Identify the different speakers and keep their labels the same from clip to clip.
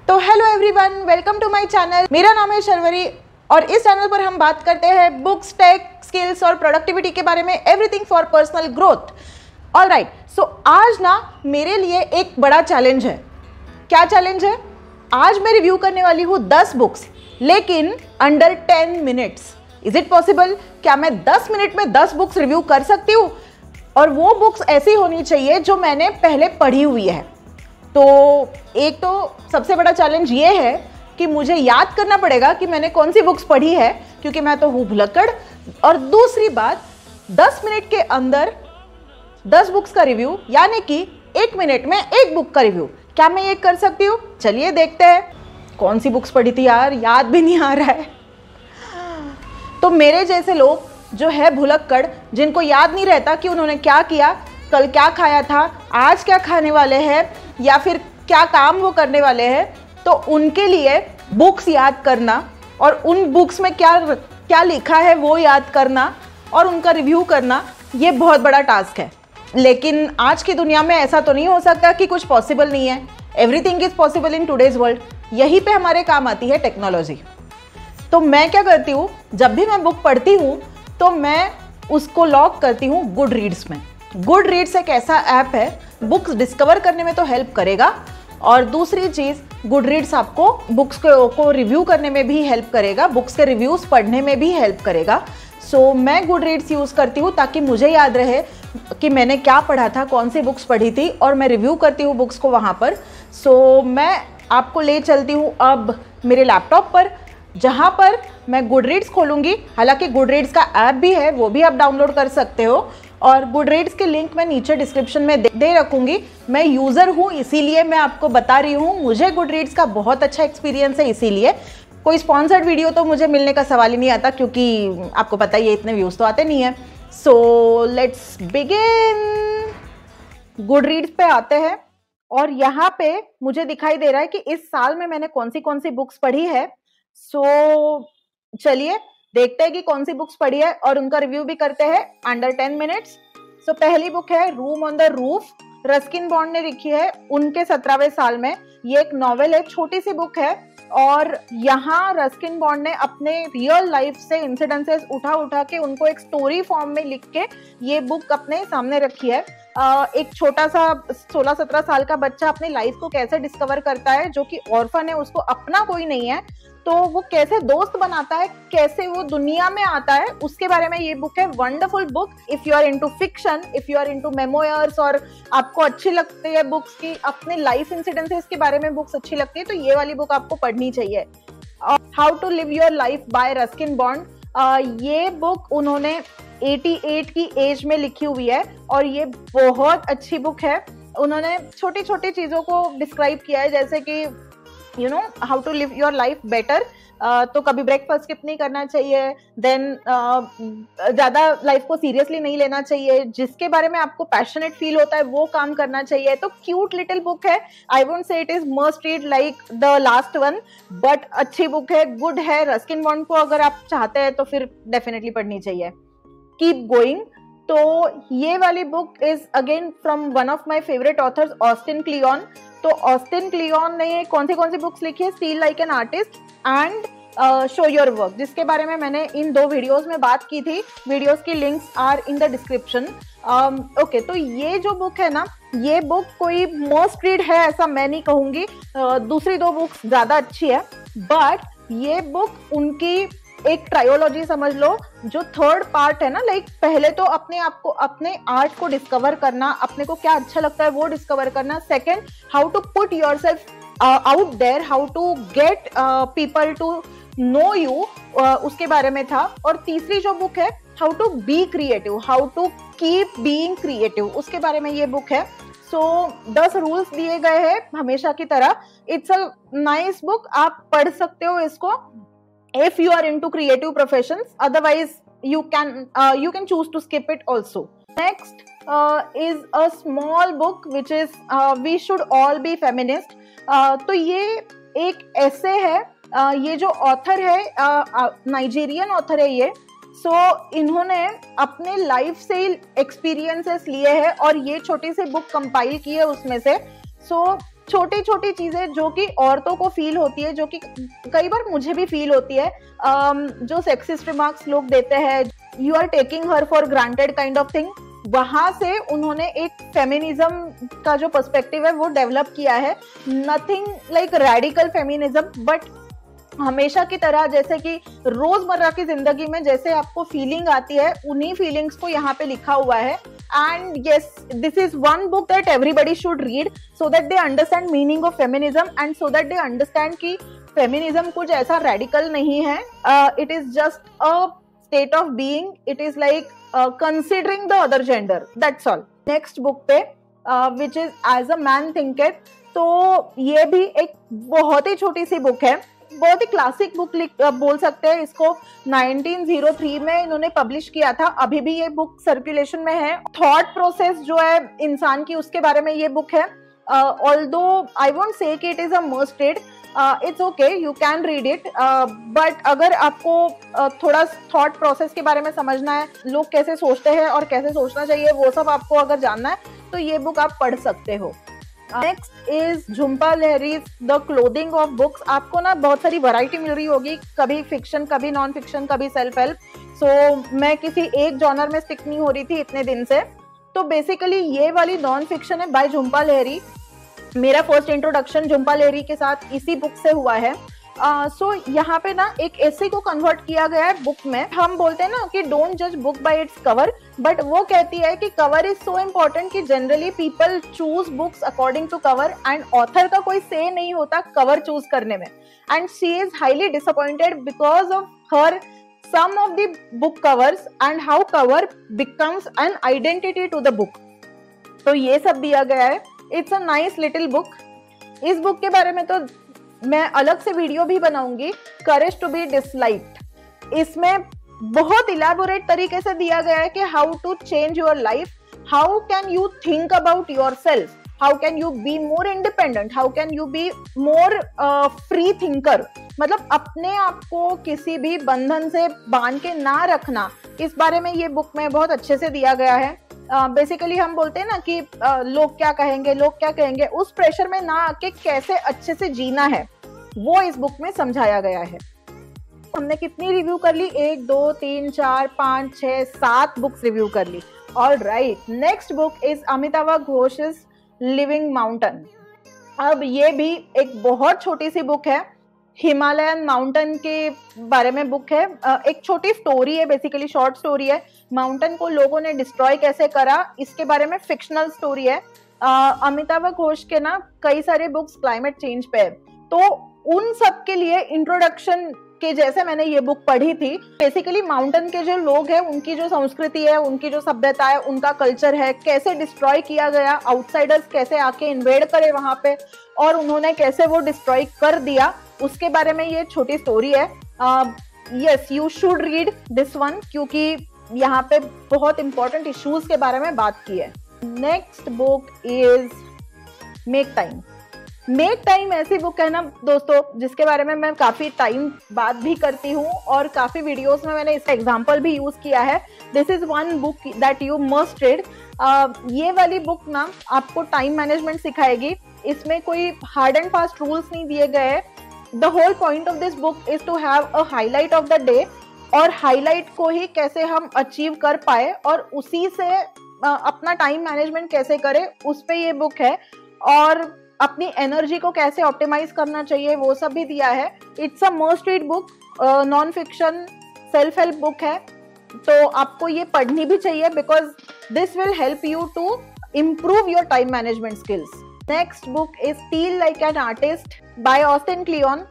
Speaker 1: तो hello everyone, welcome to my channel. मेरा नाम है शर्वरी और इस चैनल पर हम बात करते हैं बुक्स, टेक, स्किल्स और प्रोडक्टिविटी के बारे में, everything for personal growth. Alright, so आज ना मेरे लिए एक बड़ा चैलेंज है। क्या चैलेंज है? आज मैं रिव्यू करने वाली हूँ 10 बुक्स, लेकिन under 10 minutes. Is it possible? क्या मैं 10 मिनट में 10 बुक्स रिव्यू कर सकती हूँ? और वो बुक्स ऐसी होनी चाहिए जो मैंने पहले पढ़ी हुई है। तो एक तो सबसे बड़ा चैलेंज ये है कि मुझे याद करना पड़ेगा कि मैंने कौन सी बुक्स पढ़ी है, क्योंकि मैं तो हूँ भुलक्कड़। और दूसरी बात, 10 मिनट के अंदर 10 बुक्स का रिव्यू, यानी कि 1 मिनट में 1 बुक का रिव्यू। क्या मैं ये कर सकती हूँ? चलिए देखते हैं। कौन सी बुक्स पढ़ी थी यार, याद भी नहीं आ रहा है। तो मेरे जैसे लोग जो है भुलक्कड़, जिनको याद नहीं रहता कि उन्होंने क्या किया, कल क्या खाया था, आज क्या खाने वाले हैं, या फिर क्या काम वो करने वाले हैं, तो उनके लिए बुक्स याद करना और उन बुक्स में क्या क्या लिखा है वो याद करना और उनका रिव्यू करना, ये बहुत बड़ा टास्क है। लेकिन आज की दुनिया में ऐसा तो नहीं हो सकता कि कुछ पॉसिबल नहीं है। Everything is possible in today's world. यहीं पे हमारे काम आती है टेक्नोलॉजी। तो मैं क्या करती हूँ, जब भी मैं बुक पढ़ती हूँ तो मैं उसको लॉक करती हूँ गुड रीड्स में। गुड रीड्स एक ऐसा ऐप है, बुक्स डिस्कवर करने में तो हेल्प करेगा, और दूसरी चीज़, गुड रीड्स आपको बुक्स को रिव्यू करने में भी हेल्प करेगा, बुक्स के रिव्यूज़ पढ़ने में भी हेल्प करेगा। सो मैं गुड रीड्स यूज़ करती हूँ ताकि मुझे याद रहे कि मैंने क्या पढ़ा था, कौन सी बुक्स पढ़ी थी, और मैं रिव्यू करती हूँ बुक्स को वहाँ पर। सो मैं आपको ले चलती हूँ अब मेरे लैपटॉप पर, जहाँ पर मैं गुड रीड्स खोलूँगी। हालांकि गुड रीड्स का ऐप भी है, वो भी आप डाउनलोड कर सकते हो, और गुड रीड्स के लिंक मैं नीचे डिस्क्रिप्शन में दे रखूँगी। मैं यूज़र हूँ, इसीलिए मैं आपको बता रही हूँ। मुझे गुड रीड्स का बहुत अच्छा एक्सपीरियंस है, इसीलिए कोई स्पॉन्सर्ड वीडियो तो मुझे मिलने का सवाल ही नहीं आता, क्योंकि आपको पता ही है इतने व्यूज़ तो आते नहीं है। So let's begin. Good reads पे आते हैं और यहाँ पे मुझे दिखाई दे रहा है कि इस साल में मैंने कौन सी बुक्स पढ़ी है। सो चलिए देखते हैं कि कौन सी बुक्स पढ़ी है और उनका रिव्यू भी करते हैं अंडर 10 मिनट्स। सो पहली बुक है room on the roof. Ruskin bond ने लिखी है उनके 17वें साल में। ये एक नॉवेल है, छोटी सी बुक है, और यहाँ रस्किन बॉन्ड ने अपने रियल लाइफ से इंसिडेंसेस उठा के उनको एक स्टोरी फॉर्म में लिख के ये बुक अपने सामने रखी है। एक छोटा सा 16-17 साल का बच्चा अपनी लाइफ को कैसे डिस्कवर करता है, जो कि ऑर्फन है, उसको अपना कोई नहीं है, तो वो कैसे दोस्त बनाता है, कैसे वो दुनिया में आता है, उसके बारे में ये बुक है। Wonderful book. If you are into fiction, if you are into memoirs, और आपको अच्छी लगती है बुक्स की अपने लाइफ इंसिडेंसेस के बारे में बुक्स अच्छी लगती है, तो ये वाली बुक आपको पढ़नी चाहिए। How to live your life by Ruskin Bond. ये बुक उन्होंने 88 की एज में लिखी हुई है और ये बहुत अच्छी बुक है। उन्होंने छोटी छोटी चीजों को डिस्क्राइब किया है, जैसे कि you know how to live your life better. तो कभी ब्रेकफास्ट स्किप नहीं करना चाहिए, देन ज्यादा लाइफ को सीरियसली नहीं लेना चाहिए, जिसके बारे में आपको पैशनेट फील होता है वो काम करना चाहिए। तो क्यूट लिटिल बुक है। I won't say it is must read like the last one, but अच्छी बुक है, गुड है। रस्किन बॉन्ड को अगर आप चाहते हैं तो फिर डेफिनेटली पढ़नी चाहिए। Keep going. तो ये वाली book is again from one of my favourite authors, Austin Kleon. तो ऑस्टिन क्लियन ने कौन सी बुक्स लिखी है? Steal like an artist and show your work, जिसके बारे में मैंने इन 2 वीडियोस में बात की थी। वीडियोस की links are in the description. Okay, तो ये जो बुक है ना, ये बुक कोई मस्ट रीड है ऐसा मैं नहीं कहूंगी। दूसरी 2 बुक्स ज्यादा अच्छी है, बट ये बुक उनकी एक ट्रायोलॉजी समझ लो। जो 3rd पार्ट है ना, लाइक पहले तो अपने आप को, अपने आर्ट को डिस्कवर करना, अपने को क्या अच्छा लगता है वो डिस्कवर करना। Second, how to put yourself out there, how to get people to know you, उसके बारे में था। और तीसरी जो बुक है, how to be creative, how to keep being creative, उसके बारे में ये बुक है। सो 10 रूल्स दिए गए हैं हमेशा की तरह। इट्स अ नाइस बुक, आप पढ़ सकते हो इसको if you are into creative professions. Otherwise you can choose to skip it also. Next is a small book which is we should all be feminist. तो ये एक ऐसे है, ये जो ऑथर है नाइजीरियन ऑथर है ये। इन्होंने अपने लाइफ से एक्सपीरियंसेस लिए हैं और ये छोटी सी बुक कंपाइल की है उसमें से। छोटी छोटी चीजें जो कि औरतों को फील होती है, जो कि कई बार मुझे भी फील होती है, जो सेक्सिस्ट रिमार्क्स लोग देते हैं, you are taking her for granted kind of thing, वहां से उन्होंने एक फेमिनिज्म का जो पर्सपेक्टिव है वो डेवलप किया है। Nothing like radical feminism, but हमेशा की तरह जैसे कि रोजमर्रा की जिंदगी में जैसे आपको फीलिंग आती है, उन्हीं फीलिंग्स को यहाँ पे लिखा हुआ है। And yes, this is one book that everybody should read so that they understand meaning of feminism and so that they understand कि फेमिनिज्म कुछ ऐसा रेडिकल नहीं है, it is just a state of being, it is like considering the other gender, that's all. Next book पे which is as a man thinketh, तो ये भी एक बहुत ही छोटी सी बुक है, बहुत ही क्लासिक बुक बोल सकते हैं इसको। 1903 में इन्होंने पब्लिश किया था, अभी भी ये बुक सर्कुलेशन में है। थॉट प्रोसेस जो है इंसान की, उसके बारे में ये बुक है। ऑल्दो आई वोंट से कि it is a must read, it's okay, you can read it, but अगर आपको थोड़ा थॉट प्रोसेस के बारे में समझना है, लोग कैसे सोचते हैं और कैसे सोचना चाहिए, वो सब आपको अगर जानना है तो ये बुक आप पढ़ सकते हो। Next is Jhumpa Lahiri the clothing of books. आपको ना बहुत सारी वैरायटी मिल रही होगी, कभी फिक्शन, कभी नॉन फिक्शन, कभी सेल्फ हेल्प। सो मैं किसी एक जॉनर में स्टिक नहीं हो रही थी इतने दिन से। तो बेसिकली ये वाली नॉन फिक्शन है बाय झुम्पा लहरी। मेरा फर्स्ट इंट्रोडक्शन झुम्पा लहरी के साथ इसी बुक से हुआ है। सो यहाँ पे ना एक ऐसे को कन्वर्ट किया गया है बुक में। हम बोलते हैं ना कि डोंट जज book by its cover, but वो कहती है कि कवर इज सो इम्पोर्टेंट कि generally people choose books according to cover and author का कोई से नहीं होता कवर चूज करने में। And she is highly disappointed because of her some of the book covers and how cover becomes an identity to the book। तो ये सब दिया गया है। It's a nice little book. इस बुक के बारे में तो मैं अलग से वीडियो भी बनाऊंगी, करेज टू बी डिसलाइक्ड। इसमें बहुत इलैबोरेट तरीके से दिया गया है कि how to change your life, how can you think about yourself, how can you be more independent, how can you be more free thinker. मतलब अपने आप को किसी भी बंधन से बांध के ना रखना, इस बारे में ये बुक में बहुत अच्छे से दिया गया है। बेसिकली हम बोलते हैं ना कि लोग क्या कहेंगे, लोग क्या कहेंगे, उस प्रेशर में ना आके कैसे अच्छे से जीना है, वो इस बुक में समझाया गया है। हमने कितनी रिव्यू कर ली? 1 2 3 4 5 6 7 बुक्स रिव्यू कर ली। All right, next book is Amitabh Ghosh's living mountain. अब ये भी एक बहुत छोटी सी बुक है, हिमालयन माउंटेन के बारे में बुक है। एक छोटी स्टोरी है, बेसिकली शॉर्ट स्टोरी है। माउंटेन को लोगों ने डिस्ट्रॉय कैसे करा, इसके बारे में फिक्शनल स्टोरी है। अमिताभ घोष के ना कई सारे बुक्स क्लाइमेट चेंज पे है, तो उन सब के लिए इंट्रोडक्शन के जैसे मैंने ये बुक पढ़ी थी। बेसिकली माउंटेन के जो लोग हैं, उनकी जो संस्कृति है, उनकी जो सभ्यता है, उनका कल्चर है, कैसे डिस्ट्रॉय किया गया, आउटसाइडर्स कैसे आके इन्वेड करे वहां पे और उन्होंने कैसे वो डिस्ट्रॉय कर दिया, उसके बारे में ये छोटी स्टोरी है। Yes, you should read this one, क्योंकि यहाँ पे बहुत इंपॉर्टेंट इश्यूज के बारे में बात की है। Next book is make time. Make time ऐसी बुक है ना दोस्तों, जिसके बारे में मैं काफी टाइम बात भी करती हूँ और काफी वीडियोस में मैंने इसका एग्जांपल भी यूज किया है। This is one book that you must read. ये वाली बुक ना आपको टाइम मैनेजमेंट सिखाएगी। इसमें कोई हार्ड एंड फास्ट रूल्स नहीं दिए गए हैं। The whole point of this book is to have a highlight of the day, और हाईलाइट को ही कैसे हम अचीव कर पाए और उसी से अपना टाइम मैनेजमेंट कैसे करें, उस पे ये बुक है। और अपनी एनर्जी को कैसे ऑप्टिमाइज करना चाहिए, वो सब भी दिया है। It's a must read book, non fiction self help book है, तो आपको ये पढ़नी भी चाहिए because this will help you to improve your time management skills. Next book is steal like an artist by Austin Kleon.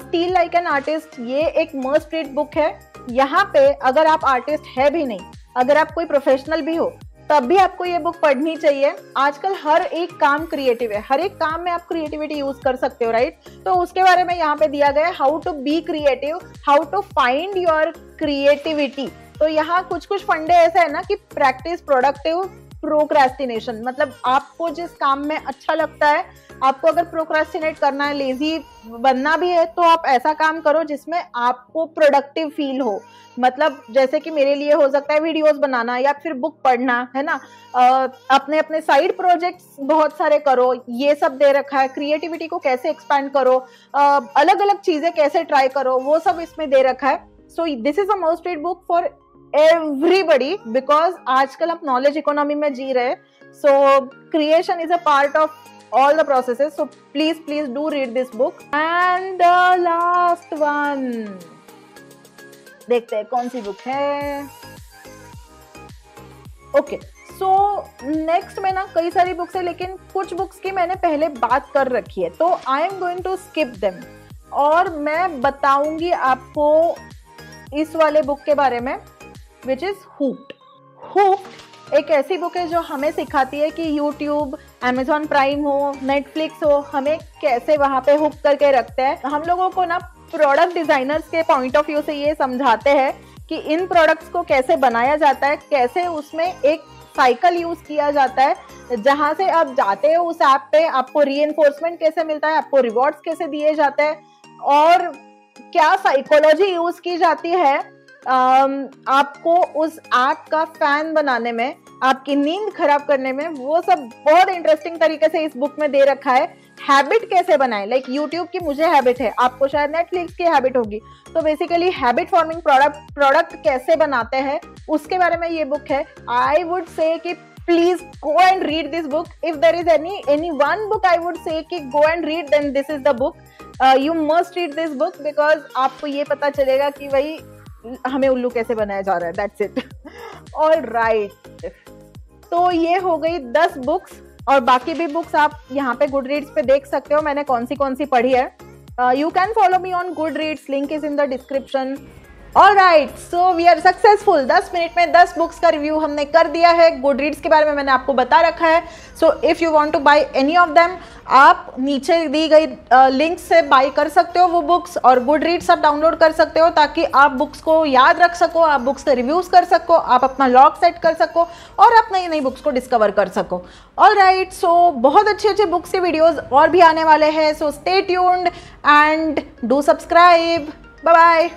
Speaker 1: Steal like an artist ये एक must read book है। यहाँ पे अगर आप आर्टिस्ट है भी नहीं, अगर आप कोई प्रोफेशनल भी हो, तब भी आपको ये बुक पढ़नी चाहिए। आजकल हर एक काम क्रिएटिव है, हर एक काम में आप क्रिएटिविटी यूज कर सकते हो, राइट? तो उसके बारे में यहाँ पे दिया गया है, how to be creative, how to find your creativity. तो यहाँ कुछ कुछ फंडे ऐसे है ना कि प्रैक्टिस प्रोडक्टिव प्रोक्रेस्टिनेशन, मतलब आपको जिस काम में अच्छा लगता है, आपको अगर प्रोक्रेस्टिनेट करना है, लेजी बनना भी है, तो आप ऐसा काम करो जिसमें आपको प्रोडक्टिव फील हो। मतलब जैसे कि मेरे लिए हो सकता है वीडियोस बनाना या फिर बुक पढ़ना, है ना। अपने अपने साइड प्रोजेक्ट्स बहुत सारे करो, ये सब दे रखा है। क्रिएटिविटी को कैसे एक्सपैंड करो, अलग अलग चीजें कैसे ट्राई करो, वो सब इसमें दे रखा है। So this is a must read book for everybody, because आजकल हम नॉलेज इकोनॉमी में जी रहे हैं। So creation is a part of all the processes, so please do read this book. And the last one, देखते हैं कौन सी book है। ओके, सो नेक्स्ट में ना कई सारी बुक्स है, लेकिन कुछ बुक्स की मैंने पहले बात कर रखी है, तो I am going to skip them और मैं बताऊंगी आपको इस वाले बुक के बारे में, विच इज हुक्ड। हुक्ड एक ऐसी बुक है जो हमें सिखाती है कि यूट्यूब, अमेजॉन प्राइम हो, नेटफ्लिक्स हो, हमें कैसे वहां पे हुक करके रखते हैं। हम लोगों को ना प्रोडक्ट डिजाइनर्स के पॉइंट ऑफ व्यू से ये समझाते हैं कि इन प्रोडक्ट्स को कैसे बनाया जाता है, कैसे उसमें एक साइकिल यूज किया जाता है, जहां से आप जाते हो उस ऐप पे, आपको रीइंफोर्समेंट कैसे मिलता है, आपको रिवॉर्ड्स कैसे दिए जाते हैं, और क्या साइकोलॉजी यूज की जाती है आपको उस ऐप का फैन बनाने में, आपकी नींद खराब करने में। वो सब बहुत इंटरेस्टिंग तरीके से इस बुक में दे रखा है। हैबिट कैसे बनाए, लाइक यूट्यूब की मुझे हैबिट है, आपको शायद नेटफ्लिक्स की हैबिट होगी, तो बेसिकली हैबिट फॉर्मिंग प्रोडक्ट कैसे बनाते हैं उसके बारे में ये बुक है। आई वुड से कि please go and read this book. If there is any one book I would say कि go and read, then this is the book. You must read this book because आपको ये पता चलेगा कि भाई हमें उल्लू कैसे बनाया जा रहा है। That's it. All right. तो ये हो गई 10 बुक्स, और बाकी भी बुक्स आप यहाँ पे Goodreads पे देख सकते हो मैंने कौन सी पढ़ी है। You can follow me on Goodreads, link is in the description. Alright, so we are successful. 10 minute में 10 बुक्स का रिव्यू हमने कर दिया है। Goodreads के बारे में मैंने आपको बता रखा है। So if you want to buy any of them, आप नीचे दी गई लिंक से बाई कर सकते हो वो बुक्स, और Goodreads आप डाउनलोड कर सकते हो ताकि आप बुक्स को याद रख सको, आप बुक्स के रिव्यूज कर सको, आप अपना लॉग सेट कर सको और आप नई नई बुक्स को डिस्कवर कर सको। ऑलराइट, सो बहुत अच्छे बुक्स के वीडियोज और भी आने वाले हैं। So stay tuned and do subscribe. Bye bye.